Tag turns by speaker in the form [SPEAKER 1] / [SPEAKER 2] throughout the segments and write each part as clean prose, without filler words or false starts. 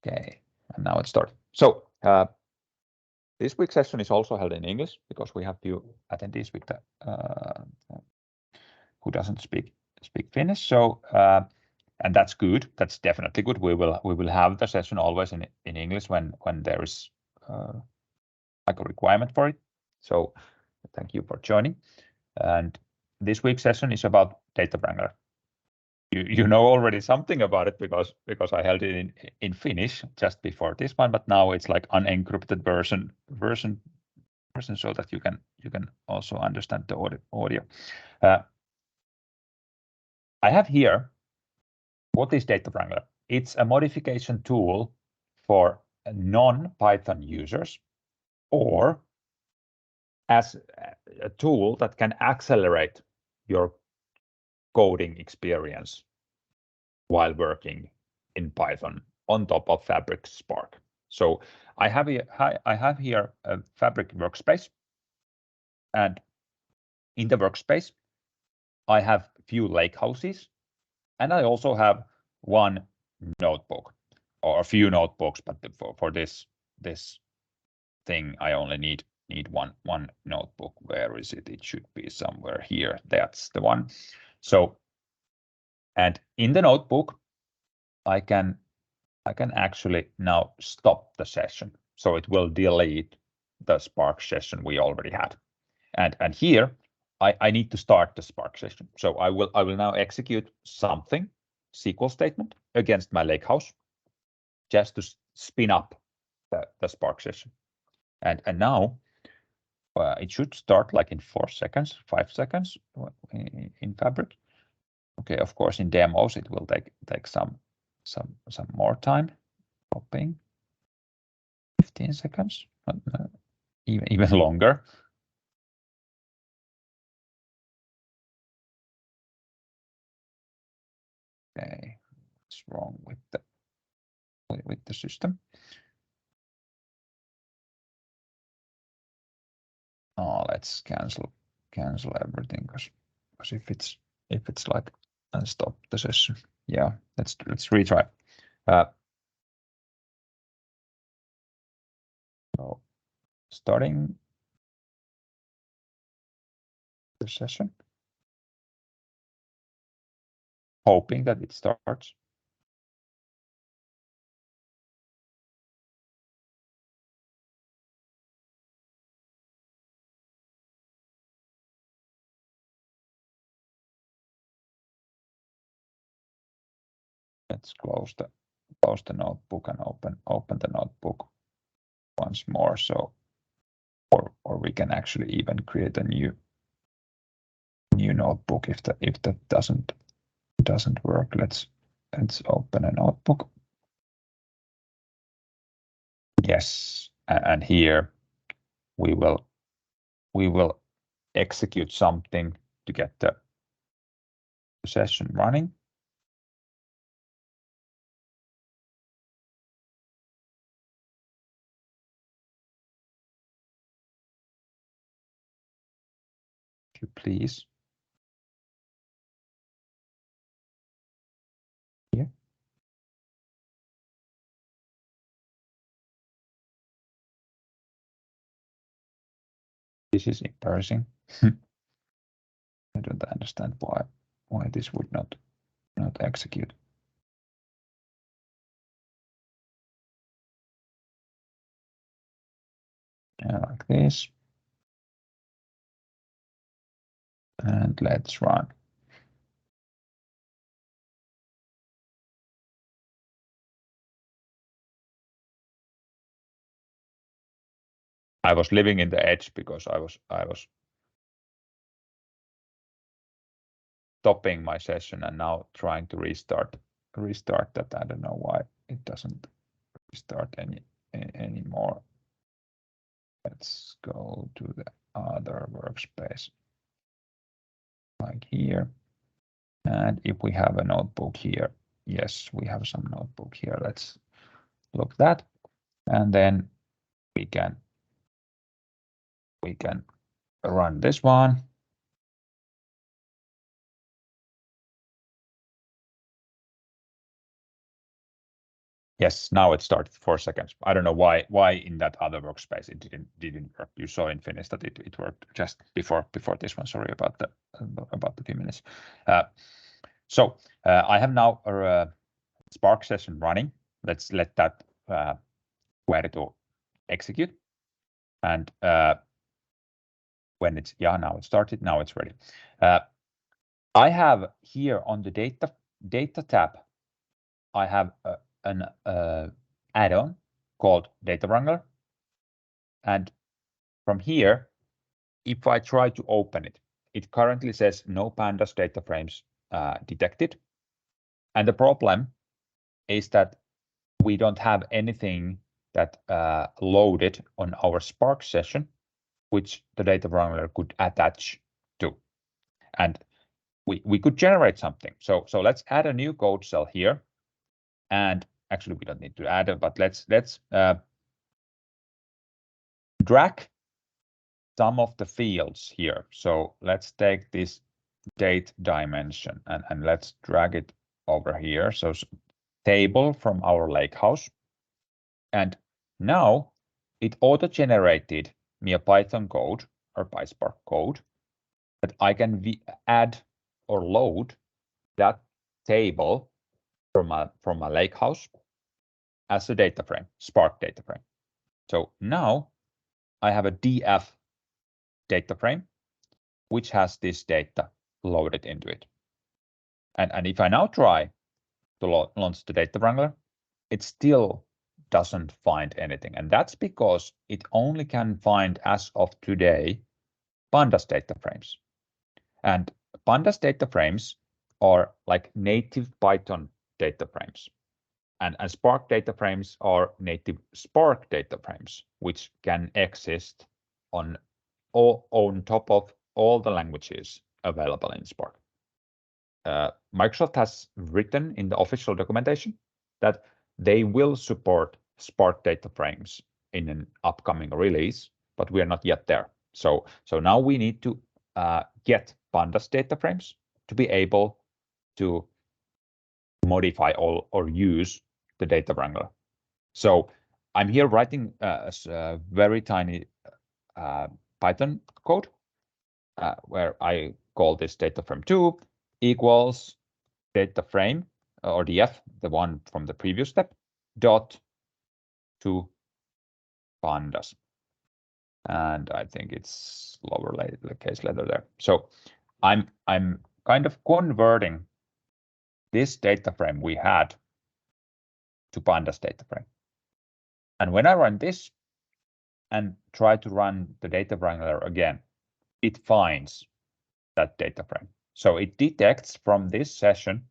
[SPEAKER 1] Okay, and now it starts. So this week's session is also held in English because we have few attendees with the, who doesn't speak Finnish. So and that's good. That's definitely good. We will have the session always in English when there is like a requirement for it. So thank you for joining. And this week's session is about Data Wrangler. You know already something about it because I held it in Finnish just before this one, but now it's like unencrypted version so that you can also understand the audio. I have here, what is Data Wrangler? It's a modification tool for non-Python users, or as a tool that can accelerate your coding experience while working in Python on top of Fabric Spark. So I have here a Fabric workspace, and in the workspace I have few lakehouses, and I also have one notebook, or a few notebooks, but for this thing I only need one notebook. Where is it? It should be somewhere here. That's the one. So, and in the notebook I can actually now stop the session, so it will delete the Spark session we already had, and here I need to start the Spark session. So I will now execute something, SQL statement, against my lakehouse, just to spin up the Spark session, and now it should start like in 4 seconds, 5 seconds in Fabric. Okay, of course in demos it will take some more time. Copying 15 seconds, even longer. Okay, what's wrong with the system? Oh, let's cancel everything because if it's like and stop the session. Yeah, let's retry. So starting the session, hoping that it starts. Let's close the notebook and open the notebook once more. So, or we can actually even create a new notebook if that doesn't work. Let's open a notebook. Yes, and here we will execute something to get the session running. If you please. Here. This is embarrassing. I don't understand why this would not execute. Like this. And let's run. I was living in the edge because I was stopping my session and now trying to restart that. I don't know why it doesn't restart anymore. Let's go to the other workspace, like here. And if we have a notebook here, yes, we have some notebook here. Let's look that, and then we can run this one. Yes, now it started 4 seconds. I don't know why in that other workspace it didn't work. You saw in Finnish that it worked just before this one. Sorry about the few minutes. So I have now a Spark session running. Let's let that query to execute. And when it's now it started. Now it's ready. I have here on the data tab. I have an add-on called Data Wrangler. And from here, if I try to open it, it currently says no pandas data frames detected. And the problem is that we don't have anything that loaded on our Spark session, which the Data Wrangler could attach to. And we could generate something. So let's add a new code cell here. And actually, we don't need to add it, but let's drag some of the fields here. So let's take this date dimension and let's drag it over here. So table from our lakehouse. And now it auto-generated me a Python code or PySpark code that I can add or load that table from a lakehouse as a data frame, Spark data frame. So now I have a DF data frame, which has this data loaded into it. And if I now try to launch the Data Wrangler, it still doesn't find anything. And that's because it only can find, as of today, Pandas data frames. And Pandas data frames are like native Python data frames. And Spark data frames are native Spark data frames, which can exist on top of all the languages available in Spark. Microsoft has written in the official documentation that they will support Spark data frames in an upcoming release, but we are not yet there. So now we need to get Pandas data frames to be able to modify or use the Data Wrangler. So I'm here writing a very tiny Python code where I call this data frame 2 equals data frame or df, the one from the previous step, dot to pandas. And I think it's lowercase letter there. So I'm kind of converting this data frame we had to pandas data frame. And when I run this and try to run the Data Wrangler again, it finds that data frame. So it detects from this session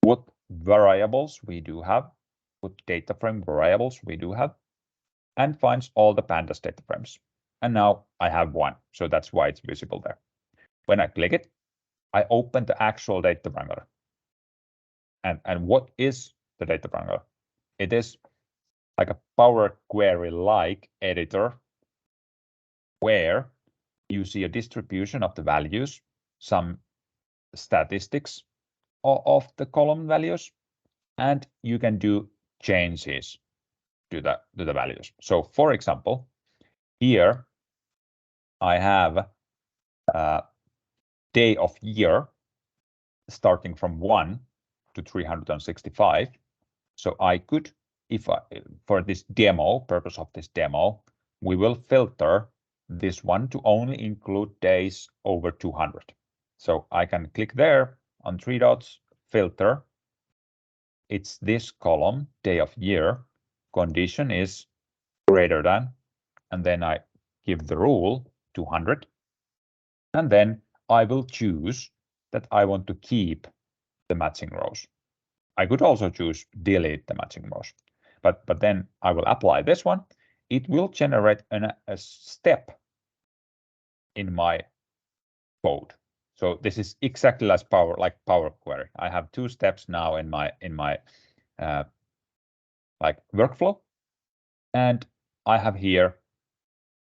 [SPEAKER 1] what variables we do have, what data frame variables we do have, and finds all the pandas data frames. And now I have one, so that's why it's visible there. When I click it, I open the actual Data Wrangler. And what is the Data Wrangler? It is like a Power Query-like editor where you see a distribution of the values, some statistics of the column values, and you can do changes to the values. So for example, here I have day of year starting from 1 to 365. So I could, for this demo, purpose of this demo, we will filter this one to only include days over 200. So I can click there on 3 dots, filter. It's this column, day of year. Condition is greater than, and then I give the rule 200. And then I will choose that I want to keep the matching rows. I could also choose delete the matching rows, but then I will apply this one. It will generate a step in my code. So this is exactly like Power Query. I have 2 steps now in my like workflow, and I have here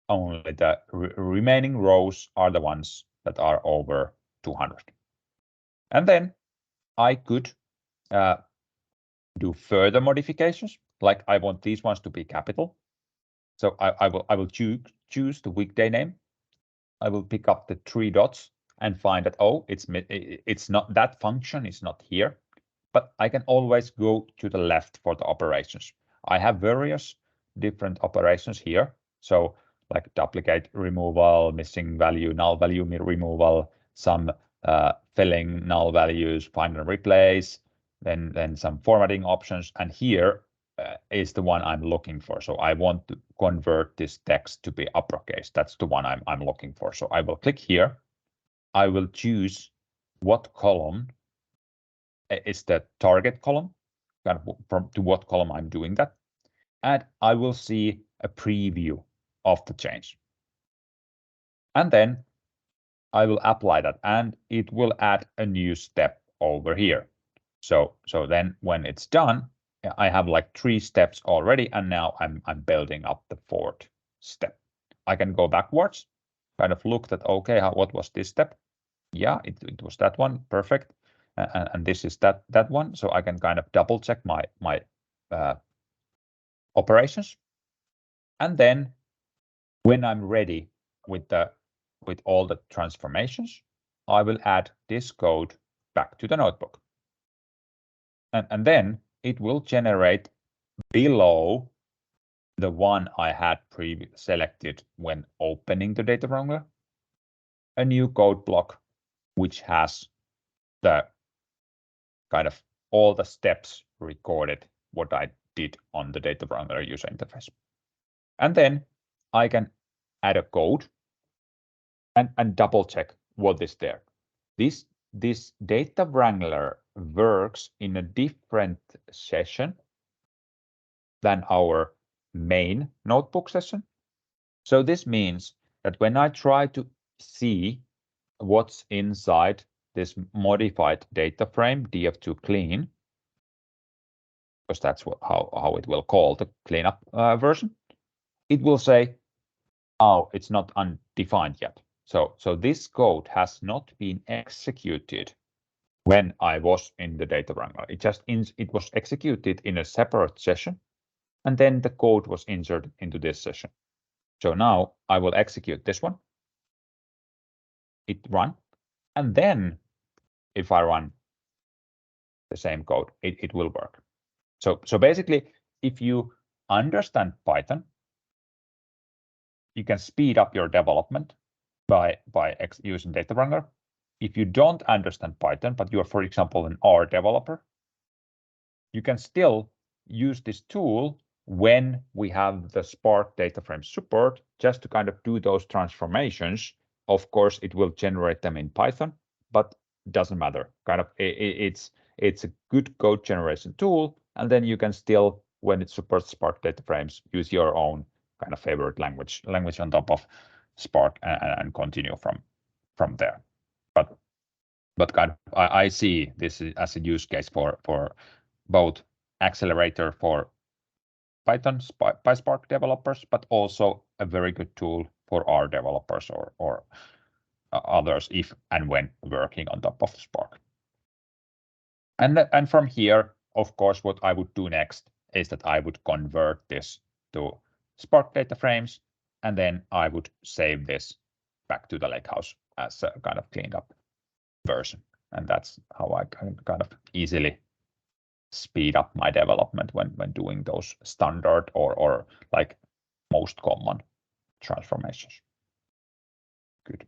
[SPEAKER 1] only the remaining rows are the ones that are over 200. And then I could do further modifications, like I want these ones to be capital. So I will choose the weekday name. I will pick up the 3 dots and find that, oh, it's not, that function is not here, but I can always go to the left for the operations. I have various different operations here. So like duplicate removal, missing value, null value removal, some filling null values, find and replace, then some formatting options. And here is the one I'm looking for. So I want to convert this text to be uppercase. That's the one I'm looking for. So I will click here. I will choose what column is the target column, kind of to what column I'm doing that. And I will see a preview of the change. And then I will apply that, and it will add a new step over here. So then when it's done, I have like 3 steps already, and now I'm building up the 4th step. I can go backwards, kind of look at, okay, what was this step? Yeah, it was that one, perfect. And this is that one. So I can kind of double check my operations. And then when I'm ready with all the transformations, I will add this code back to the notebook. And then it will generate below the one I had selected when opening the Data Wrangler, a new code block, which has the kind of all the steps recorded, what I did on the Data Wrangler user interface. And then I can add a code and double check what is there. This Data Wrangler works in a different session than our main notebook session. So this means that when I try to see what's inside this modified data frame df2 clean, because that's how it will call the cleanup version, it will say, oh, it's not undefined yet. So this code has not been executed when I was in the Data Wrangler. It was executed in a separate session, and then the code was inserted into this session. So now I will execute this one. It run, and then if I run the same code, it will work. So basically, if you understand Python, you can speed up your development by using Data Wrangler. If you don't understand Python, but you are, for example, an R developer, you can still use this tool when we have the Spark data frame support, just to kind of do those transformations. Of course, it will generate them in Python, but it doesn't matter. Kind of, it's a good code generation tool, and then you can still, when it supports Spark data frames, use your own kind of favorite language on top of Spark and continue from there. But kind of, I see this as a use case for both accelerator for Python PySpark developers, but also a very good tool for R developers or others if and when working on top of Spark. And from here, of course, what I would do next is that I would convert this to Spark data frames, and then I would save this back to the Lakehouse as a kind of cleaned up version. And that's how I can kind of easily speed up my development when doing those standard or like most common transformations. Good.